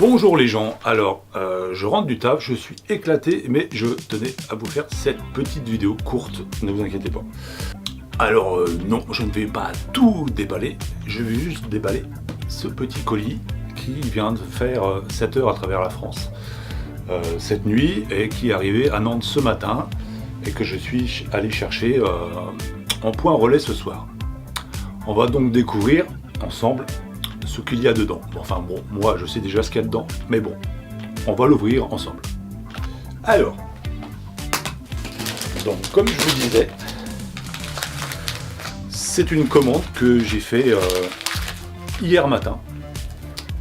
Bonjour les gens, alors je rentre du taf, je suis éclaté, mais je tenais à vous faire cette petite vidéo courte, ne vous inquiétez pas. Alors non, je ne vais pas tout déballer, je vais juste déballer ce petit colis qui vient de faire 7 heures à travers la France cette nuit et qui est arrivé à Nantes ce matin et que je suis allé chercher en point relais ce soir. On va donc découvrir ensemble ce qu'il y a dedans. Enfin bon, moi je sais déjà ce qu'il y a dedans, mais bon, on va l'ouvrir ensemble. Alors, donc comme je vous disais, c'est une commande que j'ai fait hier matin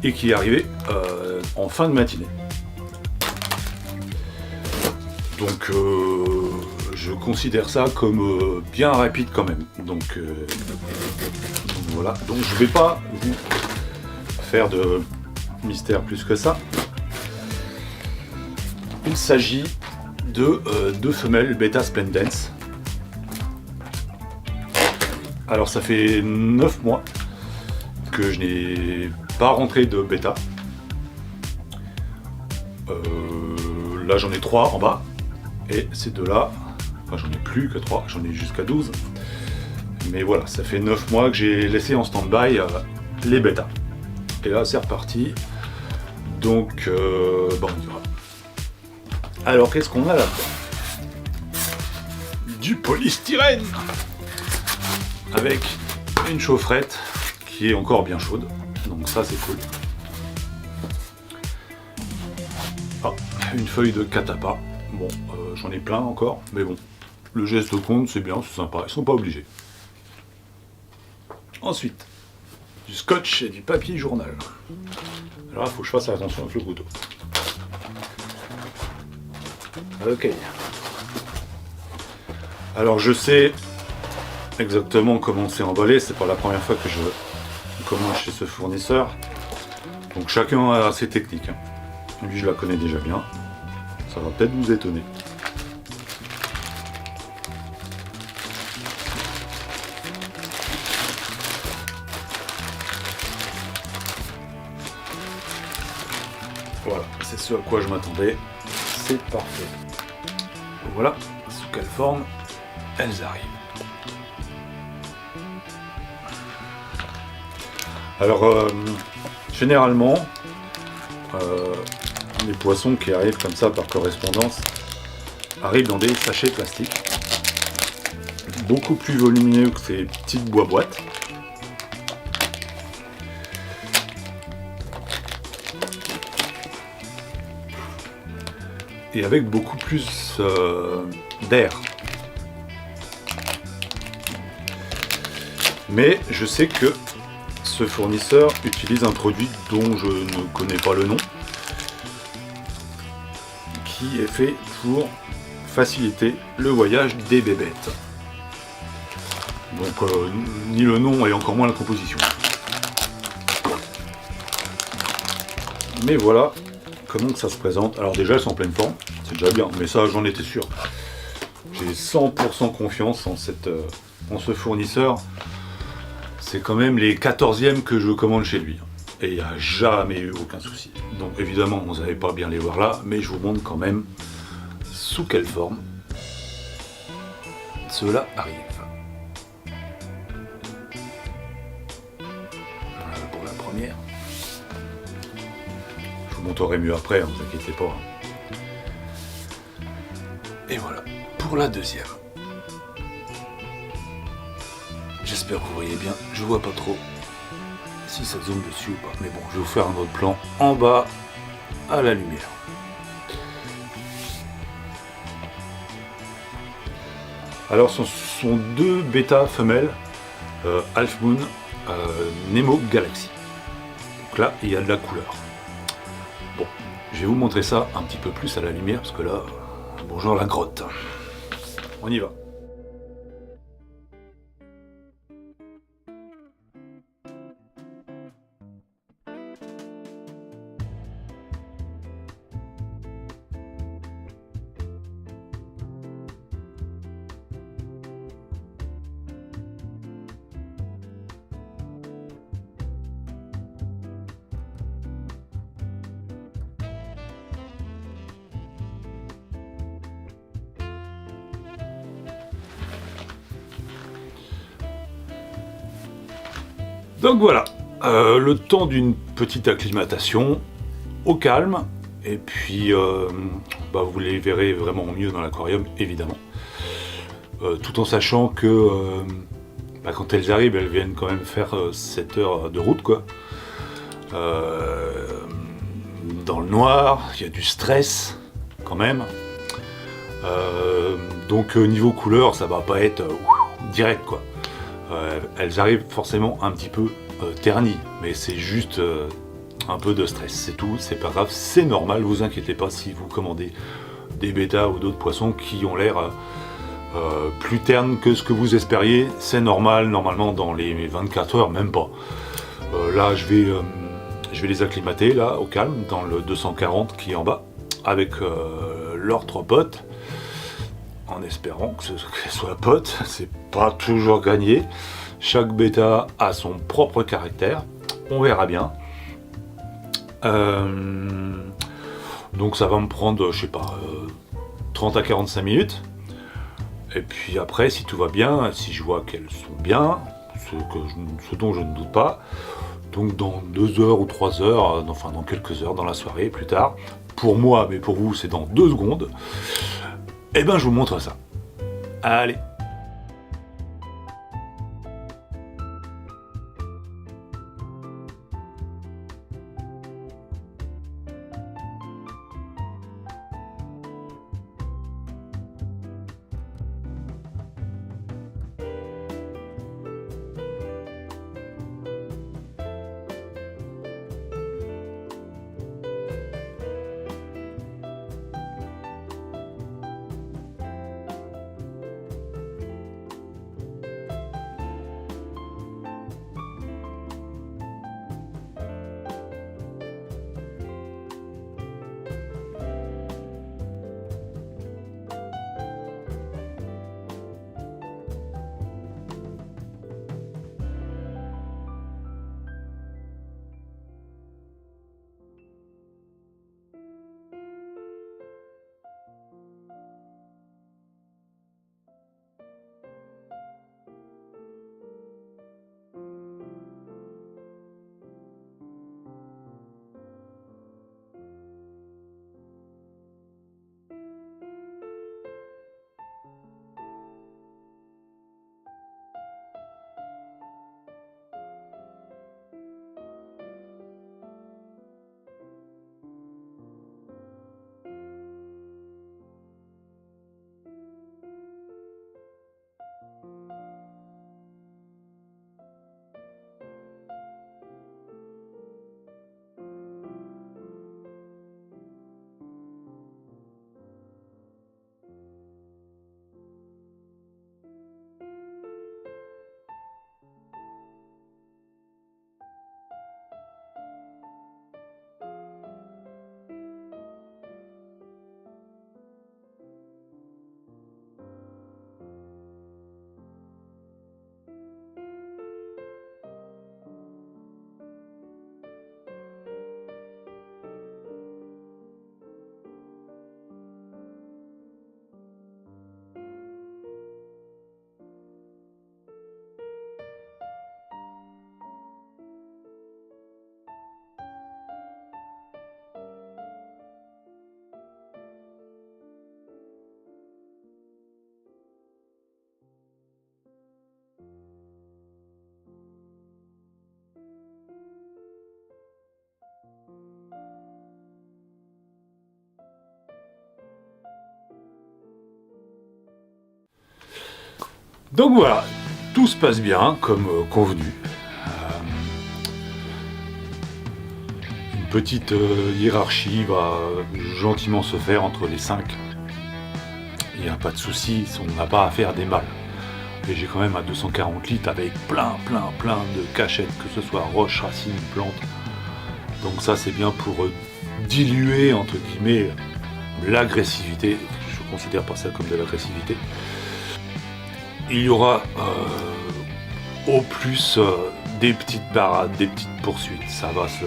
et qui est arrivée en fin de matinée. Donc je considère ça comme bien rapide quand même. Donc voilà, donc je vais pas vous faire de mystère plus que ça. Il s'agit de deux femelles Beta Splendens. Alors ça fait 9 mois que je n'ai pas rentré de bêta. Là j'en ai 3 en bas. Et ces deux-là, enfin j'en ai plus que 3, j'en ai jusqu'à 12. Mais voilà, ça fait 9 mois que j'ai laissé en stand-by les bêtas. Et là c'est reparti. Donc bon, on y va. Alors qu'est-ce qu'on a là-dedans? Du polystyrène avec une chaufferette qui est encore bien chaude. Donc ça c'est cool. Ah, une feuille de catapa. Bon, j'en ai plein encore, mais bon, le geste compte, c'est bien, c'est sympa, ils sont pas obligés. Ensuite, du scotch et du papier journal. Alors là, il faut que je fasse attention avec le couteau. Ok. Alors je sais exactement comment c'est emballé, c'est pas la première fois que je commande chez ce fournisseur. Donc chacun a ses techniques. Lui, je la connais déjà bien. Ça va peut-être vous étonner. Voilà, c'est ce à quoi je m'attendais. C'est parfait. Voilà, sous quelle forme elles arrivent. Alors, généralement, les poissons qui arrivent comme ça par correspondance arrivent dans des sachets plastiques beaucoup plus volumineux que ces petites boîtes. Et avec beaucoup plus d'air. Mais je sais que ce fournisseur utilise un produit dont je ne connais pas le nom, qui est fait pour faciliter le voyage des bébêtes. Donc ni le nom et encore moins la composition. Mais voilà comment ça se présente. Alors déjà elles sont en pleine forme, c'est déjà bien, mais ça j'en étais sûr. J'ai 100% confiance en ce fournisseur. C'est quand même les 14e que je commande chez lui. Et il n'y a jamais eu aucun souci. Donc évidemment, vous n'allez pas bien les voir là, mais je vous montre quand même sous quelle forme cela arrive. Voilà pour la première. Je vous montrerai mieux après, ne vous inquiétez pas. Et voilà, pour la deuxième. J'espère que vous voyez bien, je vois pas trop si ça zoome dessus ou pas. Mais bon, je vais vous faire un autre plan en bas à la lumière. Alors ce sont deux bêta femelles Half Moon Nemo Galaxy. Donc là, il y a de la couleur. Bon, je vais vous montrer ça un petit peu plus à la lumière parce que là, bonjour la grotte. On y va. Donc voilà, le temps d'une petite acclimatation au calme, et puis vous les verrez vraiment mieux dans l'aquarium, évidemment. Tout en sachant que quand elles arrivent, elles viennent quand même faire 7 heures de route, quoi. Dans le noir, il y a du stress, quand même. Donc niveau couleur, ça va pas être direct, quoi. Elles arrivent forcément un petit peu ternies, mais c'est juste un peu de stress, c'est tout, c'est pas grave, c'est normal, vous inquiétez pas si vous commandez des bêtas ou d'autres poissons qui ont l'air plus ternes que ce que vous espériez, c'est normal, normalement dans les 24 heures, même pas. Là je vais les acclimater là au calme, dans le 240 qui est en bas, avec leurs 3 potes, en espérant que ce soit pote, c'est pas toujours gagné. Chaque bêta a son propre caractère, on verra bien. Donc ça va me prendre, je sais pas, 30 à 45 minutes. Et puis après, si tout va bien, si je vois qu'elles sont bien, ce dont je ne doute pas, donc dans 2 heures ou 3 heures, enfin dans quelques heures, dans la soirée, plus tard, pour moi, mais pour vous, c'est dans 2 secondes, et ben je vous montre ça. Allez! Donc voilà, tout se passe bien, comme convenu. Une petite hiérarchie va gentiment se faire entre les 5. Il n'y a pas de souci, on n'a pas à faire des mâles. Et j'ai quand même un 240 litres avec plein de cachettes, que ce soit roches, racines, plantes. Donc ça c'est bien pour diluer, entre guillemets, l'agressivité. Je considère pas ça comme de l'agressivité. Il y aura au plus des petites barades, des petites poursuites. Ça va se...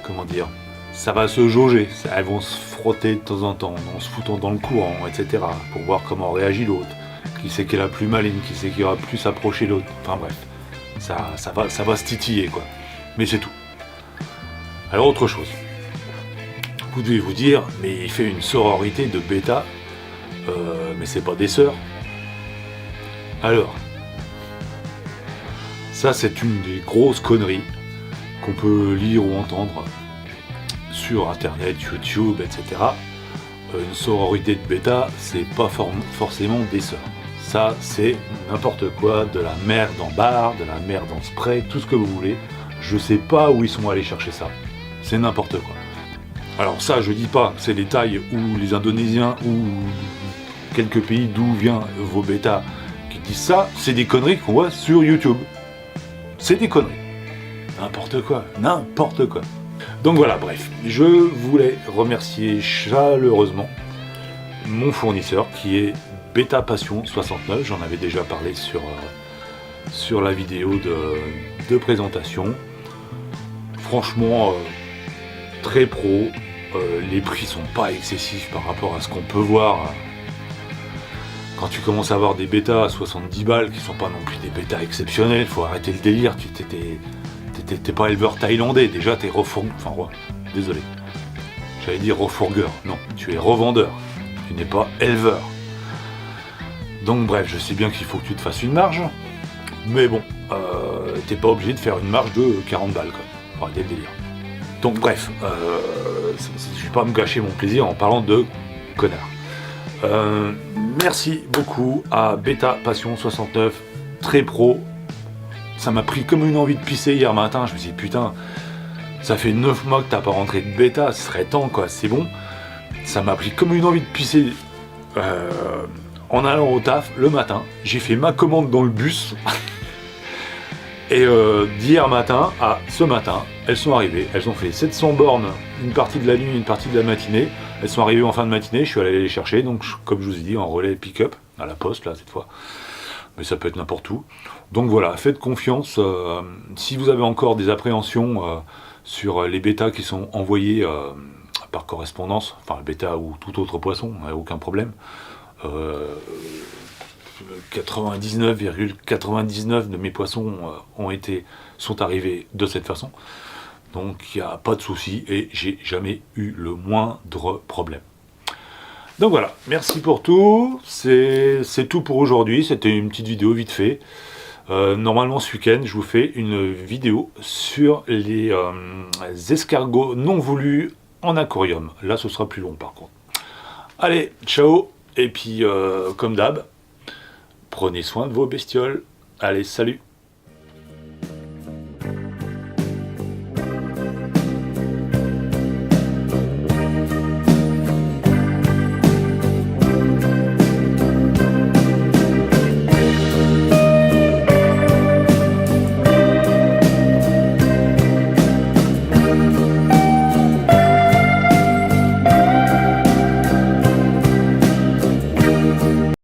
Comment dire? Ça va se jauger. Elles vont se frotter de temps en temps, en se foutant dans le courant, etc. Pour voir comment réagit l'autre. Qui c'est qui est la plus maligne, qui c'est qui va plus approcher l'autre. Enfin bref. ça va se titiller, quoi. Mais c'est tout. Alors, autre chose. Vous devez vous dire, mais il fait une sororité de bêta, mais c'est pas des sœurs. Alors, ça c'est une des grosses conneries qu'on peut lire ou entendre sur internet, YouTube, etc. Une sororité de bêta, c'est pas forcément des sœurs. Ça, c'est n'importe quoi, de la merde en barre, de la merde en spray, tout ce que vous voulez. Je sais pas où ils sont allés chercher ça. C'est n'importe quoi. Alors ça, je dis pas, c'est les tailles où les Indonésiens ou quelques pays d'où viennent vos bêtas qui disent ça, c'est des conneries qu'on voit sur YouTube. C'est des conneries. N'importe quoi, n'importe quoi. Donc voilà, bref, je voulais remercier chaleureusement mon fournisseur qui est Beta Passion 69. J'en avais déjà parlé sur la vidéo de présentation. Franchement, très pro. Les prix sont pas excessifs par rapport à ce qu'on peut voir. Quand tu commences à avoir des bêtas à 70 balles qui sont pas non plus des bêtas exceptionnels, faut arrêter le délire. T'es pas éleveur thaïlandais, déjà t'es désolé. J'allais dire refourgueur. Non, tu es revendeur. Tu n'es pas éleveur. Donc bref, je sais bien qu'il faut que tu te fasses une marge, mais bon, t'es pas obligé de faire une marge de 40 balles, quoi. Faut arrêter le délire. Donc bref, je vais pas me gâcher mon plaisir en parlant de connard. Merci beaucoup à Beta Passion 69, très pro. Ça m'a pris comme une envie de pisser hier matin. Je me suis dit putain, ça fait 9 mois que t'as pas rentré de bêta, ce serait temps quoi, c'est bon. Ça m'a pris comme une envie de pisser en allant au taf le matin. J'ai fait ma commande dans le bus. Et d'hier matin à ce matin, elles sont arrivées. Elles ont fait 700 bornes, une partie de la nuit, une partie de la matinée. Elles sont arrivées en fin de matinée, je suis allé les chercher. Donc comme je vous ai dit, en relais pick-up, à la poste là cette fois. Mais ça peut être n'importe où. Donc voilà, faites confiance. Si vous avez encore des appréhensions sur les bêtas qui sont envoyés par correspondance, enfin le bêta ou tout autre poisson, aucun problème. 99,99 de mes poissons sont arrivés de cette façon. Donc il n'y a pas de souci et j'ai jamais eu le moindre problème. Donc voilà, merci pour tout. C'est tout pour aujourd'hui. C'était une petite vidéo vite fait. Normalement ce week-end, je vous fais une vidéo sur les escargots non voulus en aquarium. Là, ce sera plus long par contre. Allez, ciao. Et puis, comme d'hab, prenez soin de vos bestioles. Allez, salut.